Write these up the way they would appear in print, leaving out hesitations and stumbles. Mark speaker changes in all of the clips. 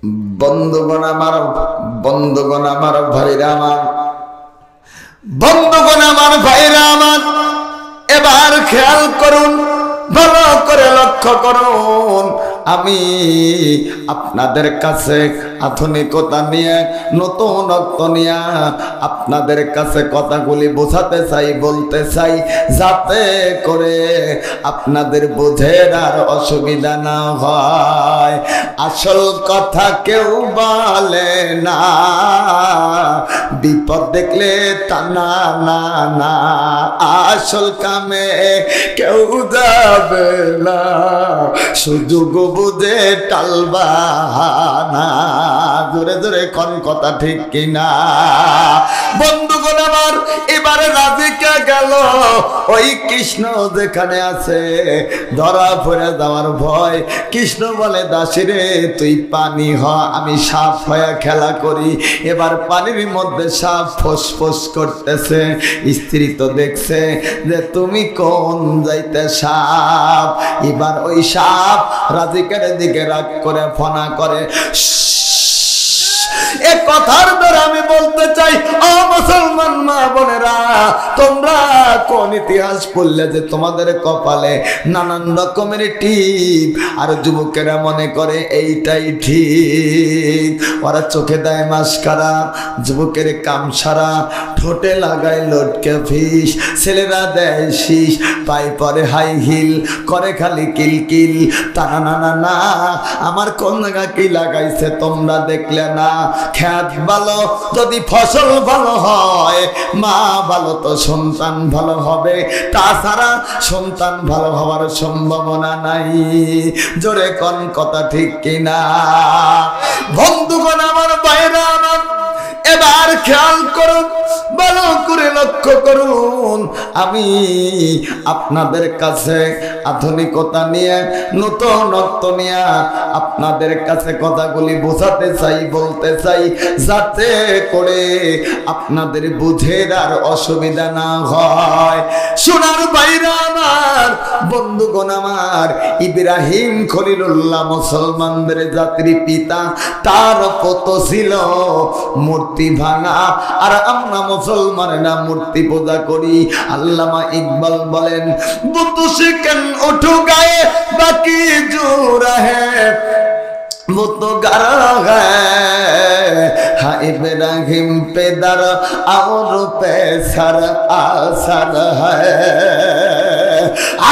Speaker 1: বন্ধুগণ আমার, বন্ধুগণ আমার, ভাইরা আমার, বন্ধুগণ আমার, ভাইরা আমার, এবার খেয়াল করুন, ভালো করে লক্ষ্য করুন। আমি আপনাদের কাছে আধুনিকতা নিয়ে, নতুনত্ব নিয়ে আপনাদের কাছে কথাগুলি বোঝাতে চাই, বলতে চাই, যাতে করে আপনাদের বোঝের আর অসুবিধা না হয়। আসল কথা কেউ বলে না, বিপদ দেখলে টানা না না, আসল কামে কেউ যাবে না, সুযোগ বুঝে টালবানা। জোরে জোরে কোন কথা ঠিক কিনা? বন্ধুগণ আমার, এবারে রাজিকা গেল ওই কৃষ্ণ যেখানে আছে, ধরা পড়ে যাওয়ার ভয়। কৃষ্ণ বলে, দাসীরে তুই পানি হ, আমি সাপ হয়ে খেলা করি। এবার পানির মধ্যে সাপ ফোঁস করতেছে। স্ত্রী তো দেখছে যে তুমি কোন যাইতে সাপ। এবার ওই সাপ রাজিকার দিকে রাগ করে ফনা করে। এ কথার দ্বারা আমি বলতে চাই, ও মুসলমান মা বোনেরা, তোমরা কোন ইতিহাস পড়লে যে তোমাদের কপালে নানান রকমের টিপ, আর যুবকেরা মনে করে এইটাই ঠিক। ওরা চোখে দেয় মাস্কারা, যুবকের কাম সারা, ঠোঁটে লাগায় লটকে ফিস, ছেলেরা দেয় শীষ, পায়ে পরে হাই হিল, করে খালি কিলকিল। টানা না না না, আমার কোন জায়গা কি লাগাইছে তোমরা দেখলে না? খেত ভালো যদি ফসল ভালো হয়, মা ভালো তো সন্তান ভালো হবে, তাছাড়া সন্তান ভালো হওয়ার সম্ভাবনা নাই। জোরে কোন কথা ঠিক কিনা? বন্ধুগণ আমার, বাইরে আমার, এবার খেয়াল করুন, ভালো করে লক্ষ্য করুন। আমি আপনাদের কাছে আধুনিকতা নিয়ে, নতুনত্ব নিয়ে আপনাদের কাছে কথাগুলি বোঝাতে চাই, বলতে চাই, যাতে করে আপনাদের বুঝের আর অসুবিধা না হয়। সোনার বাইরা আমার, বন্ধুগণ আমার, ইব্রাহিম খলিলুল্লাহ মুসলমানদের জাতির পিতা, তার পুত্র ছিল মূর্তি ভাঙা। আর আমরা মুসলমানেরা মূর্তি পূজা করি। আল্লামা ইকবাল বলেন, বুতু শিকেন উঠু গায়ে বাকি জোরা হ্যায়, वो तो गारा है, हाँ इब्राहिम पे दर और पैसर आसर है।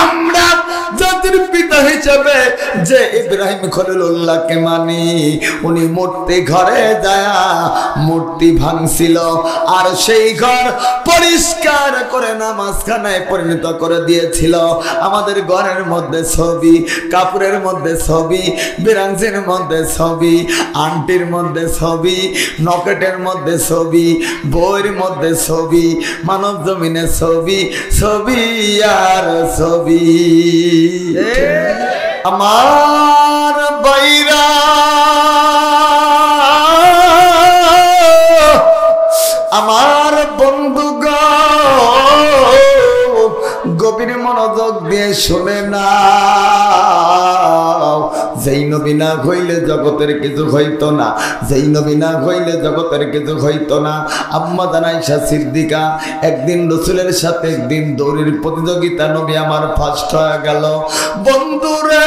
Speaker 1: আমরা জাতির পিতা হিসেবে যে ইব্রাহিম খলিলুল্লাহকে মানি, উনি মূর্তি ঘরে যায় মূর্তি ভাঙছিল, আর সেই ঘর পরিষ্কার করে নামাজখানায় পরিণত করে দিয়েছিল। আমাদের ঘরের মধ্যে ছবি, কাপড়ের মধ্যে ছবি, বিরাংসির মধ্যে ছবি, আন্টির মধ্যে ছবি, নকেটের মধ্যে ছবি, বইয়ের মধ্যে ছবি, মানব জমিনে ছবি, ছবি আর ছবি। আমার বাইরা, আমার বন্ধুগণ, গভীর মনোযোগ দিয়ে শুনে না। যেই নবী না হইলে জগতের কিছু হইতো না, যেই নবী না হইলে জগতের কিছু হইতো না। আম্মা জান আয়েশা সিদ্দিকা একদিন রাসূলের সাথে একদিন দৌড়ের প্রতিযোগিতা, নবী আমার ফার্স্ট হয়ে গেল। বন্ধুরে,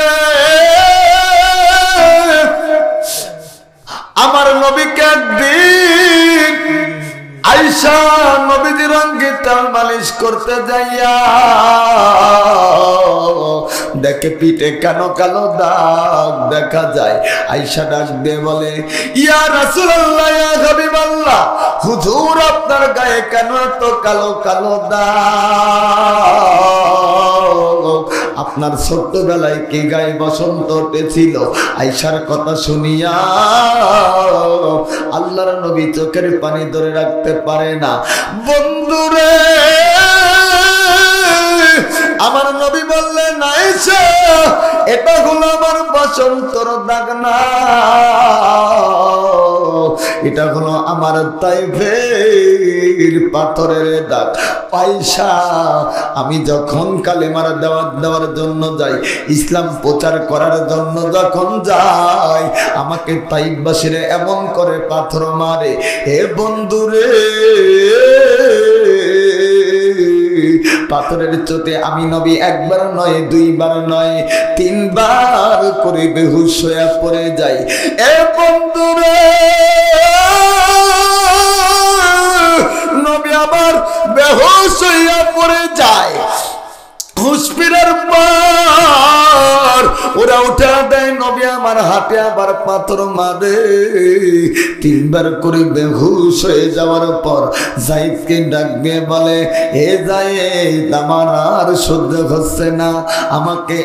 Speaker 1: আমার নবীকে একদিন আয়েশা নবীজির অঙ্গে তেল মালিশ করতে যাইয়া দেখে পিঠে কেন কালো দাগ দেখা যায়। আয়েশা ডাক দিয়ে বলে, ইয়া রাসূলুল্লাহ, ইয়া হাবিবাল্লাহ, হুজুর আপনার গায়ে কেন এত কালো কালো দাগ? আপনার ছোট্টবেলায় কি গায়ে বসন্ত উঠেছিল? আয়েশার কথা শুনিয়া আল্লাহর নবী চোখের পানি ধরে রাখতে পারে না। বন্ধুরে, আমার নবী বললেন, আয়েশা, এটা হলো আমার বসন্তর দাগ না, এটা হলো আমার তাইফের পাথরের দাগ। পয়সা আমি যখন কালেমার দাওয়াত দেওয়ার জন্য যাই, ইসলাম প্রচার করার জন্য যখন যাই, আমাকে তাইফবাসীরা এমন করে পাথর মারে, হে বন্ধুরে পাথরের চোটে আমি নবী একবার নয়, দুইবার নয়, তিনবার করে বেহুশ হয়ে পড়ে যাই। এ বন্ধুরে নবী আবার বেহুশ হইয়া পড়ে যায়। হুশ ফিরার পর ওরা উঠা দেয়, নবী আমার হাতে আবার পাথর মারে। তিনবার করে বেহুশ হয়ে যাওয়ার পর যায়েদকে ডাক দিয়ে বলে, এ যায়েদ আমার আর সহ্য হচ্ছে না, আমাকে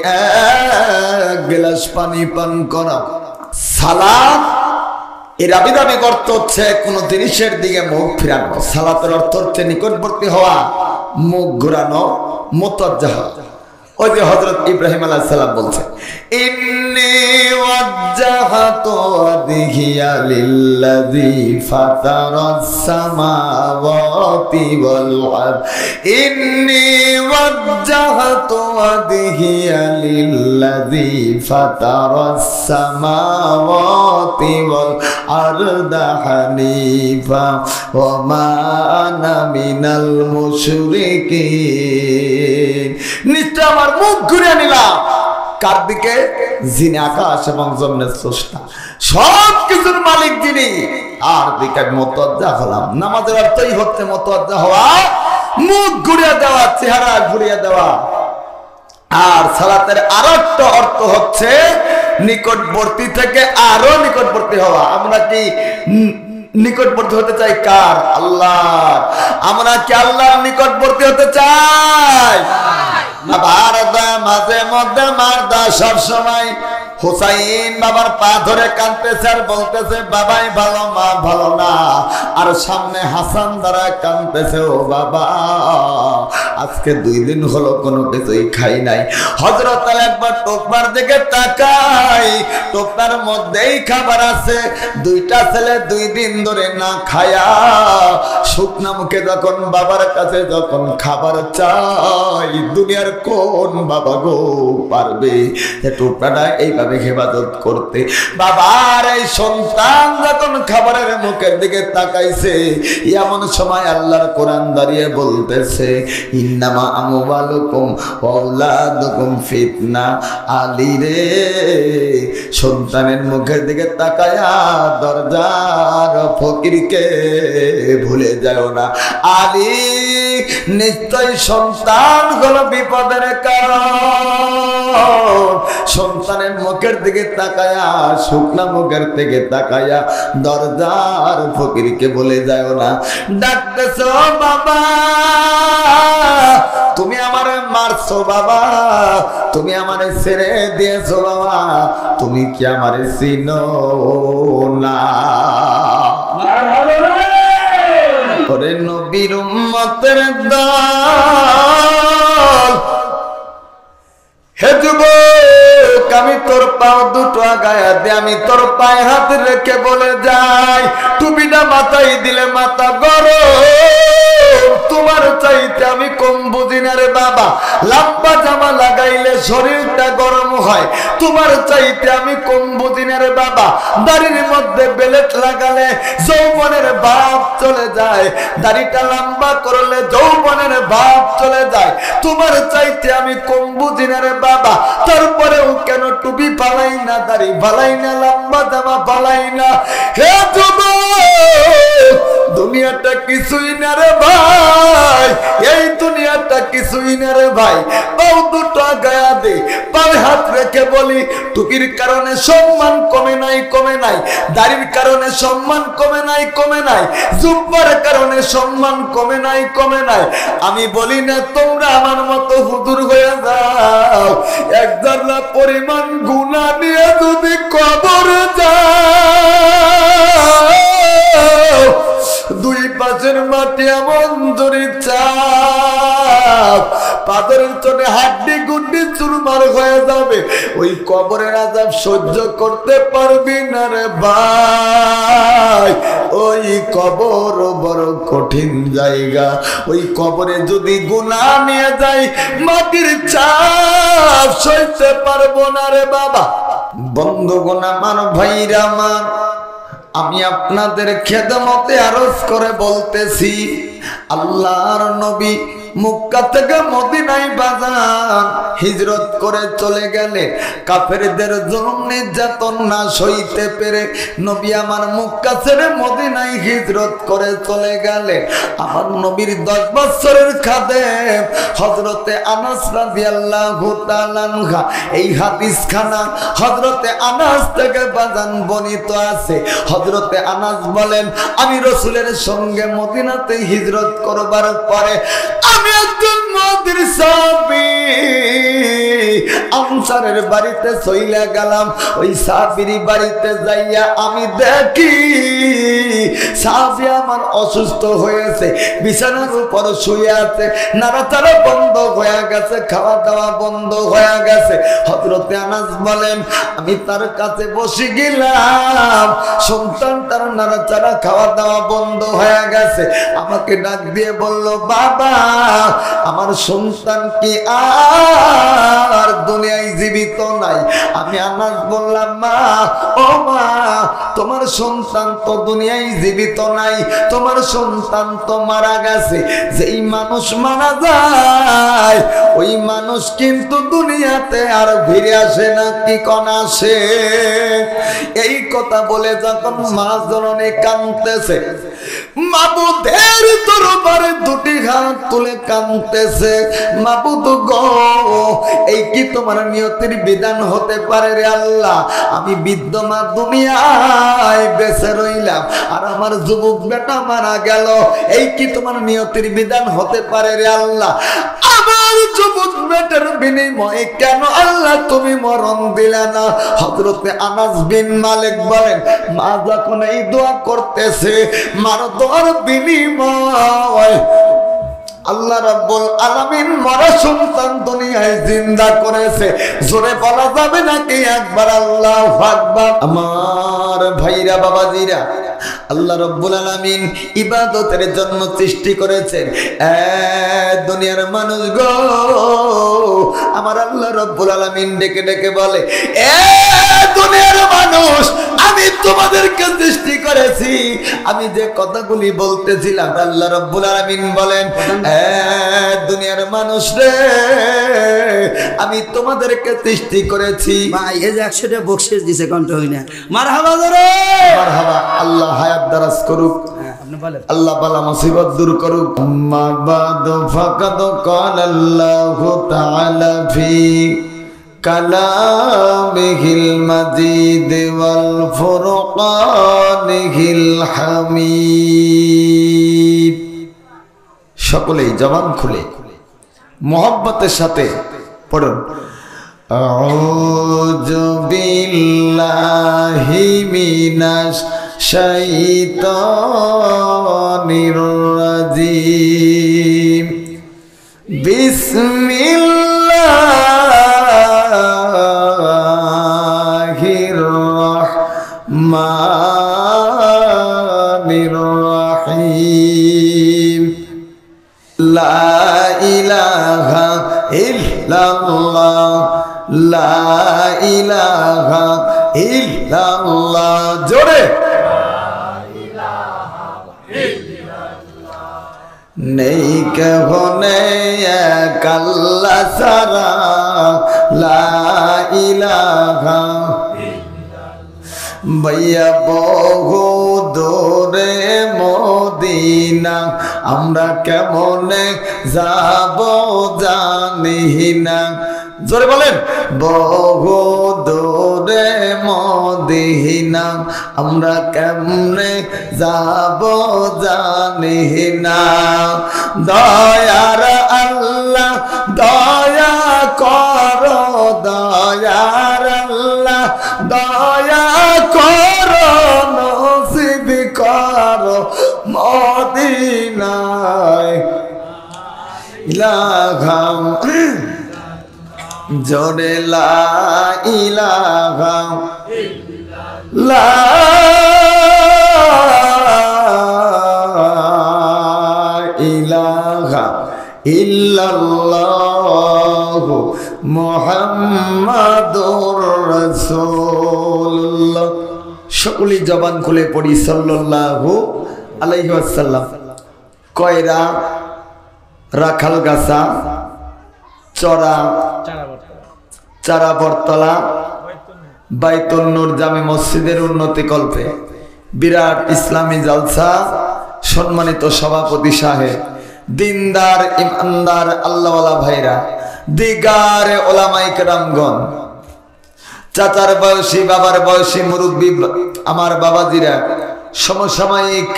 Speaker 1: এক গ্লাস পানি পান করা। সালাত এর আবিধানিক অর্থ হচ্ছে কোন জিনিসের দিকে মুখ ফিরানো। সালাতের অর্থ হচ্ছে নিকটবর্তী হওয়া, মুখ ঘুরানো, মুতাজ্জাহ। ওই যে হযরত ইব্রাহিম আলাইহিস সালাম বলছেন, ইন্নী ওয়াজ্জাহাতু ওয়াজহিয়া লিল্লাযী ফাতারাস সামাওয়াতি ওয়াল আরদ, ইন্নী ওয়াজ্জাহাতু ওয়াজহিয়া লিল্লাযী ফাতারাস সামাওয়াতি ওয়াল আরদ হানিফা ওয়া মা আনা মিনাল মুশরিকিন। নিশ্চয় আমার মুখ ঘুরে নিলাম কার দিকে? যিনি আকাশ এবং জমিনের স্রষ্টা, সব কিছুর মালিক যিনি, আর দিকে মুতাওয়াজ্জিহ হলাম। নামাজের অর্থই হচ্ছে মুতাওয়াজ্জিহ হওয়া, মুখ ঘুরিয়ে দেওয়া, চেহারা ঘুরিয়ে দেওয়া। আর সালাতের আরেকটা অর্থ হচ্ছে নিকটবর্তী থেকে আরো নিকটবর্তী হওয়া। আমরা কি নিকটবর্তী হতে চাই কার? আল্লাহ। আমরা কি আল্লাহর নিকটবর্তী হতে চাই? মাঝে মধ্যে মারদা সব সময় হুসাইন বাবার পা ধরে কাঁদতেছে আর বলতেছে, বাবাই ভালো, মা ভালো না। আর সামনে হাসান দ্বারা কাঁদতেছে, ও বাবা আজকে 2 দিন হলো কোনো কিছুই খাই নাই। হযরত আলী একবার টোকমার দিকে তাকাই, টোকমার মধ্যেই খাবার আছে। 2টা ছেলে 2 দিন ধরে না খায়া শুকনা মুখে যখন বাবার কাছে যখন খাবার চাই, দুনিয়ার কোন বাবা গো পারবে টোকনাটা এইভাবে হেফাজত করতে? বাবার এই সন্তান যখন খাবারের মুখের দিকে তাকাইছে, এমন সময় আল্লাহর কোরআন দাঁড়িয়ে বলতেছে, ইন্নামা আমওয়ালুকুম ওয়া আওলাদুকুম ফিতনা। আলী রে, সন্তানের মুখের দিকে তাকায়া দরজার ফকিরকে ভুলে যাও না। আলী, নিশ্চয় সন্তান হলো বিপদের কারণ। সন্তানের মুখের দিকে তাকায়া, শুকনা মুখের দিকে তাকায়া দরজার ফকিরকে বলে যাও না। ডাকতেছো বাবা, তুমি আমারে মারছো বাবা, তুমি আমারে ছেড়ে দিয়েছো বাবা, তুমি কি আমারে চিনো না? ওরে নবীর উম্মতের দল, হে যুবক, আমি তোর পাও দুটো আগায়া দে, আমি তোর পায়ে হাত রেখে বলে যাই, টুপিটা মাথায় দিলে মাথা গরম। তোমার চাইতে আমি কম বুঝি না রে বাবা, লম্বা জামা লাগাইলে শরীরটা গরম হয়। তোমার চাইতে আমি কম বুঝি না রে বাবা, দাড়ির মধ্যে বেলেট লাগালে যৌবনের ভাব চলে যায়, দাড়িটা লম্বা করলে যৌবনের ভাব চলে যায়। তোমার চাইতে আমি কম বুঝি না রে বাবা, তারপরেও কেন টুপি পালাই না, দাড়ি পালাই না, লম্বা জামা পালাই না? হে যুবক, দুনিয়াটা কিছুই না রে ভাই, এই দুনিয়াটা কিছুই না রে ভাই। পাও দুটো গায়া দে, পায়ে হাত রেখে বলি, টুপির কারণে সম্মান কমে নাই, কমে নাই। দাড়ির কারণে সম্মান কমে নাই, কমে নাই। জুব্বার কারণে সম্মান কমে নাই, কমে নাই। আমি বলি না তোমরা আমার মতো হুজুর হয়ে যাও, 1 জাররা পরিমাণ গুনাহ নিয়ে যদি কবরে যাও, 2 পাশের মাটি এমন জোরে চাপ, পাথরের চোটে হাড্ডি গুড্ডি চুরমার তোমার হয়ে যাবে, ওই কবরের আযাব সহ্য করতে পারবি না রে ভাই। ওই কবর বড় কঠিন জায়গা, ওই কবরে যদি গুনাহ নিয়ে যাই মাটির চাপ সইতে পারবো না রে বাবা। বন্ধুগণ আমার, ভাইরা আমার, আমি আপনাদের খেদমতে আরজ করে বলতেছি, আল্লাহর নবী মক্কা থেকে মদিনায় বাজার হিজরত করে চলে গেলে কাফেরদের জুলুম নির্যাতন না সইতে পেরে নবী আমার মক্কা ছেড়ে মদিনায় হিজরত করে চলে গেলে আমার নবীর 10 বছরের খাদেম হযরতে আনাস রাদিয়াল্লাহু তাআলা আনহু, এই হাদিসখানা হযরতে আনাস থেকে বাজান বর্ণিত আছে। হযরতে আনাস বলেন, আমি রাসূলের সঙ্গে মদিনাতে হিজরত করবার পরে আমি একজন মুহাজির সাহাবী আনসারের বাড়িতে চইলা গেলাম। ওই সাহাবীর বাড়িতে যাইয়া আমি দেখি সাহাবী আমার অসুস্থ হয়েছে, বিছানার উপর শুয়ে আছে, নাড়াচাড়া বন্ধ হয়ে গেছে, খাওয়া দাওয়া বন্ধ হয়ে গেছে। হযরতে আনাস বলেন, আমি তার কাছে বসে গেলাম, সন্তান তার নাড়াচাড়া খাওয়া দাওয়া বন্ধ হয়ে গেছে। আমাকে ডাক দিয়ে বলল, বাবা আমার সন্তান কি আর দুনিয়ায় জীবিত নাই? আমি আনাস বললাম, মা, ও মা, তোমার সন্তান তো দুনিয়ায় জীবিত নাই, তোমার সন্তান তো মারা গেছে। যেই মানুষ মারা যায় ওই মানুষ কিন্তু দুনিয়াতে আর ফিরে আসে না, কি কোন আসে? এই কথা বলে যখন মা জননী কাঁদতেছে, মাবুদের দরবারে দুটি হাত তুলে কাঁদতেছে, মাবুদ গো, এই কি তোমার নিয়তির বিধান হতে পারে রে আল্লাহ? আমি বৃদ্ধ মা দুনিয়ায় বেঁচে রইলাম আর আমার যুবক বেটা মারা গেল, এই কি তোমার নিয়তির বিধান হতে পারে রে আল্লাহ? আমার যুবক বেটার বিনিময়ে কেন আল্লাহ তুমি মরণ দিলে না? হযরতে আনাস বিন মালিক বলেন, মা যখন এই দোয়া করতেছে, মার দোয়ার বিনিময় আল্লাহ রাব্বুল আলামিন মরা সন্তান দুনিয়ায় জিন্দা করেছে। জোরে বলা যাবে নাকি একবার আল্লাহু আকবার? আমার ভাইরা, বাবাজিরা, আল্লাহ রাব্বুল আলামিন ইবাদতের জন্য সৃষ্টি করেছেন। দুনিয়ার মানুষ গো, আমার আল্লাহ রাব্বুল আলামিন ডেকে ডেকে বলে, দুনিয়ার মানুষ, আমি তোমাদেরকে সৃষ্টি করেছি। আমি যে কথাগুলি বলতেছিলাম, আল্লাহ রাব্বুল আলামিন বলেন, দুনিয়ার মানুষ রে, আমি তোমাদেরকে সৃষ্টি করেছি।
Speaker 2: ভাই এই যে 100টা বকশিশ দিছে, কণ্ঠ হই না, মারহাবা জোরে
Speaker 1: মারহাবা। আল্লাহ হায়াত দারাজ করুক,
Speaker 2: আপনি বলেন,
Speaker 1: আল্লাহ বালা মুসিবত দূর করুক। আম্মা বাদু ফাকাদ ক্বালাল্লাহু তাআলা ফি কালামিহিল মাজিদ ওয়াল ফুরকানিহিল হামিদ। সকলেই জবান খুলে মোহাব্বতের সাথে পড়ুন, আউযু বিল্লাহি মিনাশ শাইতানির রাজিম, বিসমিল্লাহির রাহমানির রাহিম, লা ইলাহা ইল্লাল্লাহ, লা ইলাহা ইল্লাল্লাহ। জোরে, নেই কেহ নেই এক আল্লাহ ছাড়া, লা ইলাহা। ভাইয়া বহু দূরে মদিনা, আমরা কেমনে যাব জানি না। জোরে বলেন, বহু দূরে মদিনা, আমরা কেমনে যাব জানি না। দয়ার আল্লাহ দয়া করো, দয়ার আল্লাহ দয়া করো, নসিব করো মদিনায় ইলাহা জোরে লা ইলাহা লা ইলাহা ইল্লাল্লাহু মুহাম্মাদুর রাসূলুল্লাহ। সকলেই জবান খুলে পড়ি সাল্লাল্লাহু আলাইহি ওয়াসাল্লাম। কয়রা, রাখালগাছা, চড়া, চারা বটতলা, বাইতুন নূর জামে মসজিদের উন্নতি কল্পে বিরাট ইসলামী জালসা, সম্মানিত সভাপতি সাহেব, দিনদার ইমানদার আল্লাহওয়ালা ভাইরা, দিগারে ওলামায়ে কেরামগণ, চাচার বয়সী বাবার বয়সী মুরব্বী আমার বাবাজিরা, সমসাময়িক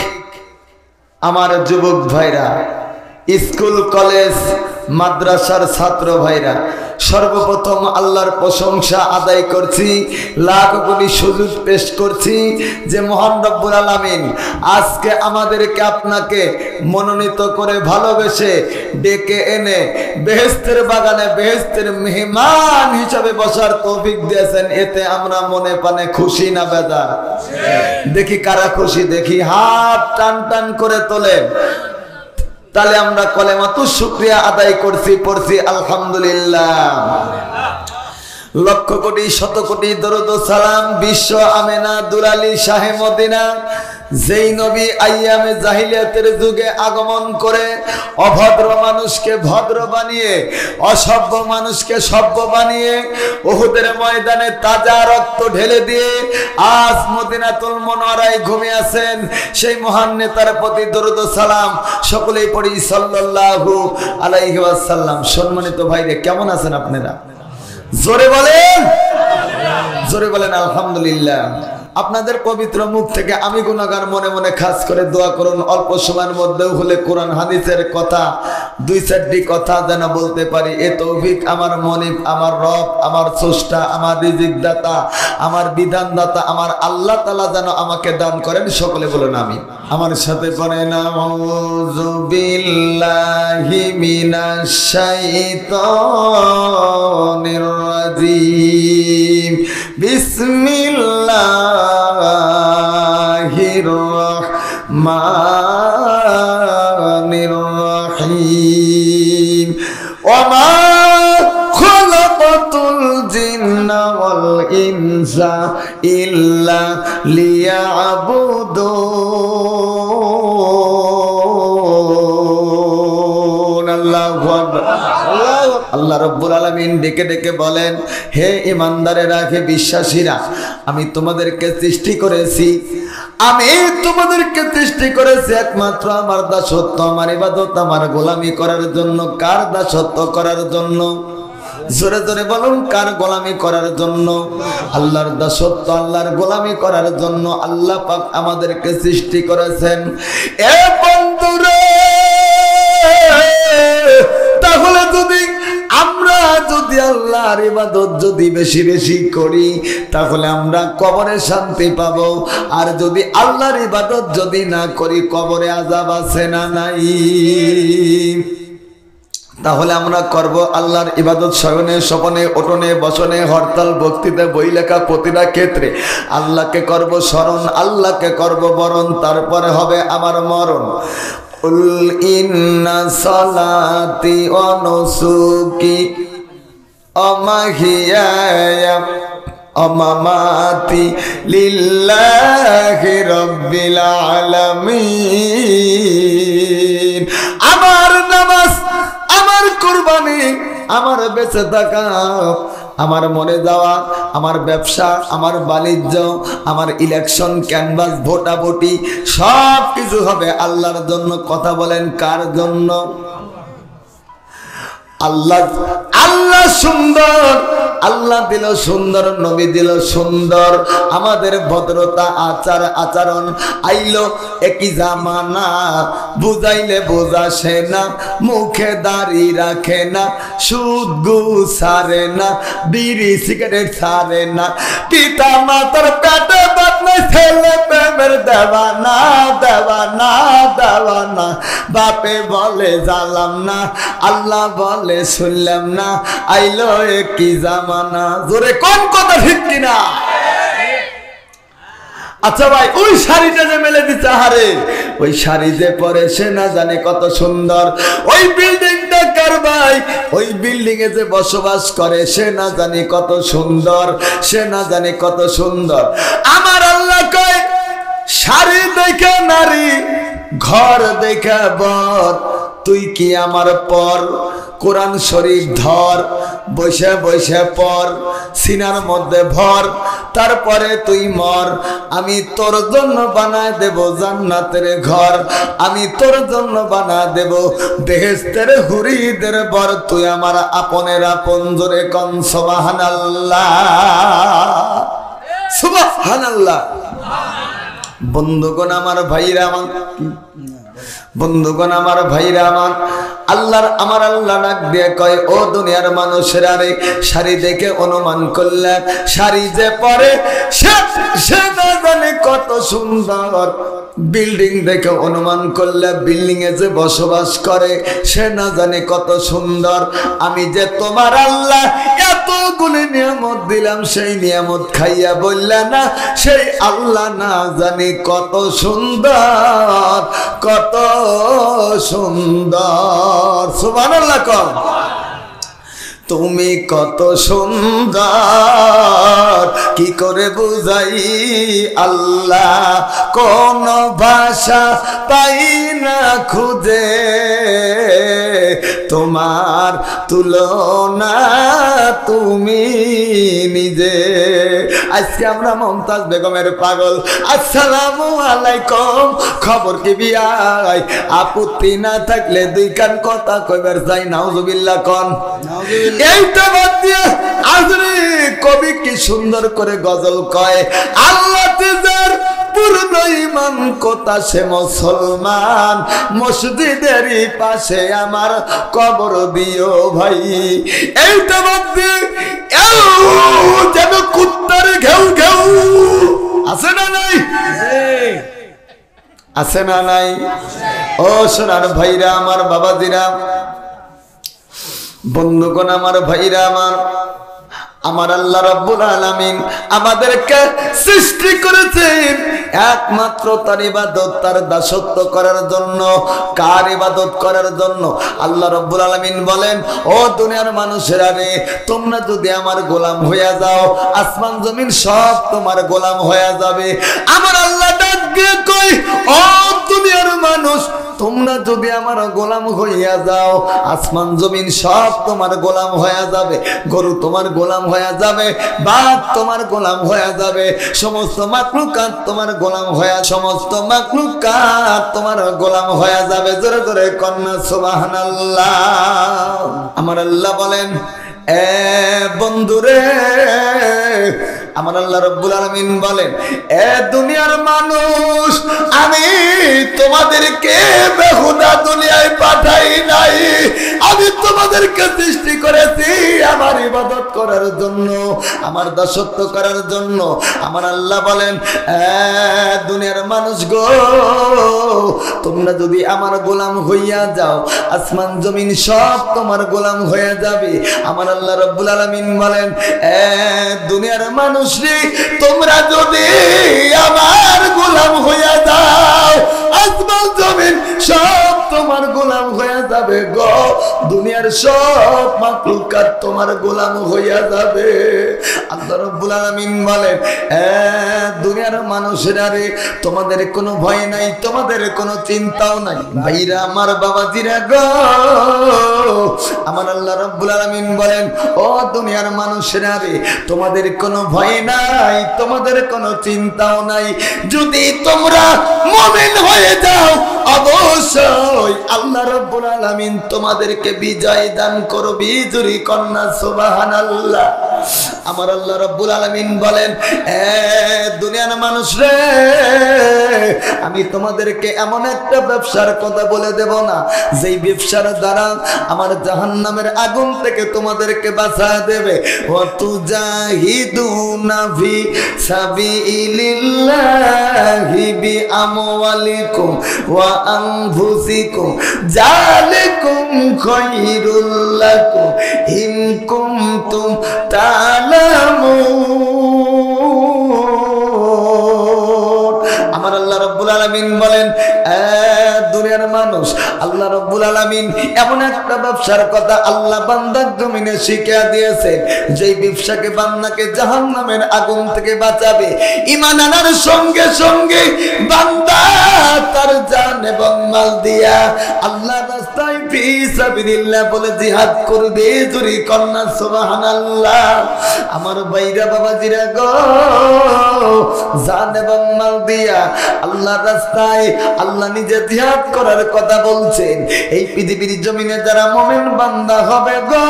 Speaker 1: আমার যুবক ভাইরা, স্কুল কলেজ মাদ্রাসার ছাত্র ভাইরা, সর্বপ্রথম আল্লাহর প্রশংসা আদায় করছি, লাখ কোটি সুযোগ পেশ করছি যে মহান রব্বুল আলামিন আজকে আমাদেরকে আপনাকে মনোনীত করে ভালোবেসে ডেকে এনে বেহেশতের বাগানে বেহেশতের মেহমান হিসাবে বসার তৌফিক দিয়েছেন। এতে আমরা মনে প্রাণে খুশি না বেজার? দেখি কারা খুশি, দেখি হাত টান টান করে তোলেন। তাহলে আমরা কলেমাতুশ শুকরিয়া আদায় করছি, পড়ছি আলহামদুলিল্লাহ। লক্ষ কোটি শত কোটি দরুদ ও সালাম বিশ্ব আমেনা দুলালী শাহে মদিনা, যেই নবী আইয়ামে জাহিলিয়াতের যুগে আগমন করে অভদ্র মানুষকে ভদ্র বানিয়ে, অসভ্য মানুষকে সভ্য বানিয়ে, উহুদের ময়দানে তাজা রক্ত ঢেলে দিয়ে আজ মদিনাতুল মুনাওয়ারায় ঘুমিয়ে আছেন সেই মহান নেতার প্রতি দরুদ ও সালাম সকলেই পড়ি সাল্লাল্লাহু আলাইহি ওয়াসাল্লাম। সম্মানিত ভাইরে, কেমন আছেন আপনারা? জোরে বলেন, জোরে বলেন আলহামদুলিল্লাহ। আপনাদের পবিত্র মুখ থেকে আমি গুনাহগার মনে মনে খাস করে দোয়া করুন, অল্প সময়ের মধ্যেও হলে কোরআন হাদিসের কথা দুই চারটি কথা যেন বলতে পারি। এ তৌফিক আমার মনিব, আমার রব, আমার স্রষ্টা, আমার রিজিক দাতা, আমার বিধান দাতা, আমার আল্লাহ তাআলা যেন আমাকে দান করেন। সকলে বলেন আমিন। আমার সাথে পড়েন আউযু বিল্লাহি মিনাশ শাইতানির রাজিম, বিসমিল্লাহির রহমানির রহিম। ওয়া খালাকাতুল জিন্না ওয়াল ইনসা ইল্লা লিয়াবুদুন। আল্লাহু আকবার। আল্লাহ রাব্বুল আলামিন ডেকে ডেকে বলেন, হে ঈমানদারেরা, হে বিশ্বাসীরা, আমি তোমাদেরকে সৃষ্টি করেছি, আমি তোমাদেরকে সৃষ্টি করেছি একমাত্র আমার দাসত্ব, আমার ইবাদত, আমার গোলামি করার জন্য। কার দাসত্ব করার জন্য? জোরে জোরে বলুন, কার গোলামি করার জন্য? আল্লাহর দাসত্ব, আল্লাহর গোলামি করার জন্য আল্লাহ পাক আমাদেরকে সৃষ্টি করেছেন। এ বন্ধুরে, তাহলে আমরা যদি আল্লাহর ইবাদত যদি বেশি বেশি করি তাহলে আমরা কবরে শান্তি পাবো, আর যদি আল্লাহর ইবাদত যদি না করি কবরে আযাব আছে না নাই? তাহলে আমরা করব আল্লাহর ইবাদত শয়নে স্বপনে ওঠনে বসনে হরতাল বক্তৃতা বই লেখা প্রতিটা ক্ষেত্রে আল্লাহকে করব স্মরণ, আল্লাহকে করব বরণ, তারপরে হবে আমার মরণ। কুল ইন্না সালাতি ওয়া নুসুকি ওয়া মাহিয়ায়া ওয়া মামাতি লিল্লাহি রাব্বিল আলামিন। আমার নামাজ, আমার কুরবানি, আমার বেঁচে থাকা, আমার মরে যাওয়া, আমার ব্যবসা, আমার বাণিজ্য, আমার ইলেকশন ক্যানভাস, ভোটাভুটি সব কিছু হবে আল্লাহর জন্য। কথা বলেন, কার জন্য? আল্লাহ। আল্লাহ সুন্দর, আল্লাহ দিল সুন্দর, নবী দিল সুন্দর, আমাদের ভদ্রতা আচার আচরণ আইলো একই জামানা, বুঝাইলে বোঝাসে না, মুখে দাড়ি রাখে না, সুদ ঘুষ ছাড়ে না, বিড়ি সিগারেট ছাড়ে না, পিতা মাতার পেটে বাদ নাই, ছেলে প্রেমের দেওয়ানা দেওয়ানা দেওয়ানা। বাপে বলে জানলাম না, আল্লাহ বলে শুনলাম না, আইলো কি জামানা। জোরে কোন কথা ঠিক কিনা? আচ্ছা ভাই, ওই শাড়িটা যে মেলে দিচ্ছে, আহারে ওই শাড়ি যে পরে সে না জানে কত সুন্দর। ওই বিল্ডিংটা কার ভাই? ওই বিল্ডিং এ যে বসবাস করে সে না জানে কত সুন্দর, সে না জানে কত সুন্দর। আমার আল্লাহ কয় শাড়ি দেখে নারী, ঘর দেখে বর, তুই কি আমার পর? কোরআন শরীফ ধর, বসে বসে পর, সিনার মধ্যে ভর, তারপরে তুই মর। আমি তোর জন্য বানায় দেব জান্নাতের ঘর, আমি তোর জন্য বানায় দেব বেহেশতের হুরিদের বর। তুই আমার আপনের আপন। জোরে কোন সুবহানাল্লাহ, সুবহানাল্লাহ। বন্ধুগণ আমার, ভাইরা আমার, বন্ধুগণ আমার, ভাইরা আমার, আল্লাহর আমার আল্লাহ ডাক দিয়ে কয়, ও দুনিয়ার মানুষেরা রে, শাড়ি দেখে অনুমান করলে শাড়ি যে পরে সে না জানে কত সুন্দর। বিল্ডিং দেখে অনুমান করলে বিল্ডিং এ যে বসবাস করে সে না জানে কত সুন্দর। আমি যে তোমার আল্লাহ এতগুলি নিয়ামত দিলাম, সেই নিয়ামত খাইয়া বললে না সেই আল্লাহ না জানি কত সুন্দর, কত সুন্দর। সুবহানাল্লাহ কও। তুমি কত সুন্দর, কি করে বুঝাই আল্লাহ, কোন ভাষা পাই না খুঁজে তোমার তুলনা তুমি নিজে। আজকে আমরা মমতাজ বেগমের পাগল। আসসালামু আলাইকুম, খবর কি বিয়াই? আপত্তি না থাকলে দুই কান কথা কইবার যাই। নাউজুবিল্লাহ কোন। এইটা বাদ দিয়ে আজরে কবি কি সুন্দর করে গজল কয়, আল্লাহ তেজার পূর্ণ ঈমান কথা সে মুসলমান, মসজিদেরই পাশে আমার কবর দিও ভাই। এইটা বাদ দিয়ে যেন কুত্তার ঘেউ ঘেউ আছে না নাই? আছে না নাই? ও সোনার ভাইরা আমার, বাবাজিরা, বন্ধুগণ আমার, ভাইরা আমার, আমার আল্লাহ রাব্বুল আলামিন আমাদেরকে সৃষ্টি করেছেন একমাত্র তার ইবাদত, তার দাসত্ব করার জন্য। কার ইবাদত করার জন্য? আল্লাহ রাব্বুল আলামিন বলেন, ও দুনিয়ার মানুষেরা রে, তোমরা যদি আমার গোলাম হইয়া যাও, আসমান জমিন সব তোমার গোলাম হইয়া যাবে। আমার আল্লাহ ডাক দিয়ে কই, ও দুনিয়ার মানুষ, তোমরা যদি আমার গোলাম হইয়া যাও, আসমান জমিন সব তোমার গোলাম হইয়া যাবে। গরু তোমার গোলাম হইয়া যাবে, বাঘ তোমার গোলাম হইয়া যাবে, সমস্ত মাখলুকাত তোমার গোলাম হইয়া, সমস্ত মাখলুকাত তোমার গোলাম হইয়া যাবে। জোরে জোরে কন্যা সুবহানাল্লাহ। আমার আল্লাহ বলেন, এ বন্ধুরে, আমার আল্লাহ রাব্বুল আলামিন বলেন, এ দুনিয়ার মানুষ, আমি তোমাদেরকে বেহুদা দুনিয়ায় পাঠাই নাই। আমি তোমাদেরকে সৃষ্টি করেছি আমার ইবাদত করার জন্য, আমার দাসত্ব করার জন্য। আমার আল্লাহ বলেন, দুনিয়ার মানুষ গো, তোমরা যদি আমার গোলাম হইয়া যাও, আসমান জমিন সব তোমার গোলাম হয়ে যাবে। আমার আল্লাহ রাব্বুল আলামিন বলেন, দুনিয়ার মানুষ রে, তোমরা যদি আমার গোলাম হইয়া যাও, আসমান জমিন সব তোমার গোলাম হইয়া যাবে গো। দুনিয়ার সব মাখলুকাত তোমার গোলাম হইয়া যাবে। আল্লাহ রাব্বুল আলামিন বলেন, দুনিয়ার মানুষেরা রে, তোমাদের কোনো ভয় নাই, তোমাদের কোনো চিন্তাও নাই। ভাইরা আমার, বাবাজিরা গো, আমার আল্লাহ রাব্বুল আলামিন বলেন, ও দুনিয়ার মানুষেরা রে, তোমাদের কোনো ভয় নাই, তোমাদের কোনো চিন্তাও নাই। যদি তোমরা মুমিন হয়ে যাও, অবশ্যই আল্লাহ রাব্বুল আলামিন তোমাদেরকে বিজয় দান করবে। জোরে কন্যা সুবহানাল্লাহ। আমার আল্লাহ রাব্বুল আলামিন বলেন, দুনিয়ার মানুষ রে, আমি তোমাদেরকে এমন একটা ব্যবসার কথা বলে দেব না, যেই ব্যবসার দ্বারা আমার জাহান্নামের আগুন থেকে তোমাদেরকে বাঁচায় দেবে। ওয়াতুজাহিদুনা ফি সাবিলিল্লাহি বিআমওয়ালিকুম ওয়া আনফুসিকুম যালিকুম খায়রুল লাকুম ইন কুনতুম তা'লামুন। আমার আল্লাহ রাব্বুল আলামিন বলেন, দুনিয়ার মানুষ, আল্লাহ রাব্বুল আলামিন এমন একটা ব্যবসার কথা আল্লাহ বান্দার জমিনে শিখিয়ে দিয়েছেন, যেই ব্যবসাকে বান্দাকে জাহান্নামের আগুন থেকে বাঁচাবে। ঈমান আনার সঙ্গে সঙ্গে বান্দা তার জান এবং মাল দিয়া আল্লাহর রাস্তায় ফি সাবিলিল্লাহ বলে জিহাদ করবে। জোরে কন্যা সুবহানাল্লাহ। আমার ভাইরা বাবাজিরা গো, জান এবং মাল দিয়া আল্লাহর রাস্তায় আল্লাহ নিজে জিহাদ করার কথা বলছেন। এই পৃথিবীর জমিনে যারা মুমিন বান্দা হবে গো,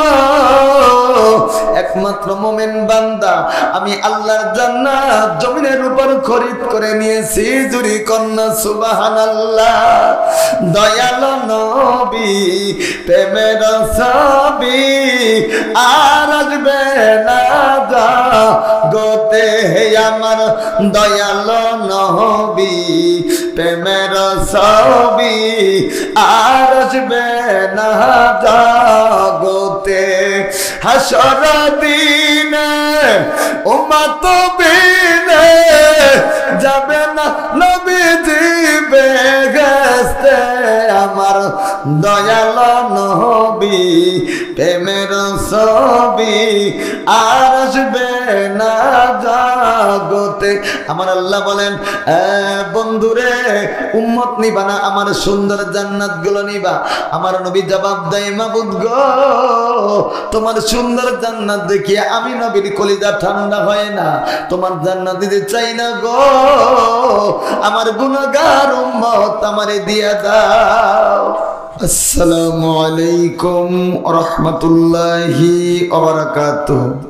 Speaker 1: একমাত্র মুমিন বান্দা আমি আল্লাহর জান্নাত জমিনের উপর খরিদ করে নিয়েছি। জুরি কন্যা সুবহানাল্লাহ। দয়াল নবী প্রেমের ছবি আর আসবে না জগতে, আমার দয়াল নবী প্রেমের ছবি আর আসবে না জগতে। হাসর দিনে উম্মত বিনে যাবে না নবীজি বেহেশতে, আমার দয়াল নবী প্রেমের ছবি আর আসবে না জগতে। আমার আল্লাহ বলেন, বন্ধুরে উম্মত নিবা না, আমার সুন্দর জান্নাত গুলো নিবা। আমার নবী জবাব দেয়, মাবুদ গো, তোমার সুন্দর জান্নাত দেখিয়ে আমি নবীর কলিজা ঠান্ডা হয় না, তোমার জান্নাত দিতে চাই না গো, আমার গুনাহগার উম্মত আমারে দিয়া দাও। আসসালামু আলাইকুম ওয়া রাহমাতুল্লাহি ওয়া বারাকাতুহু।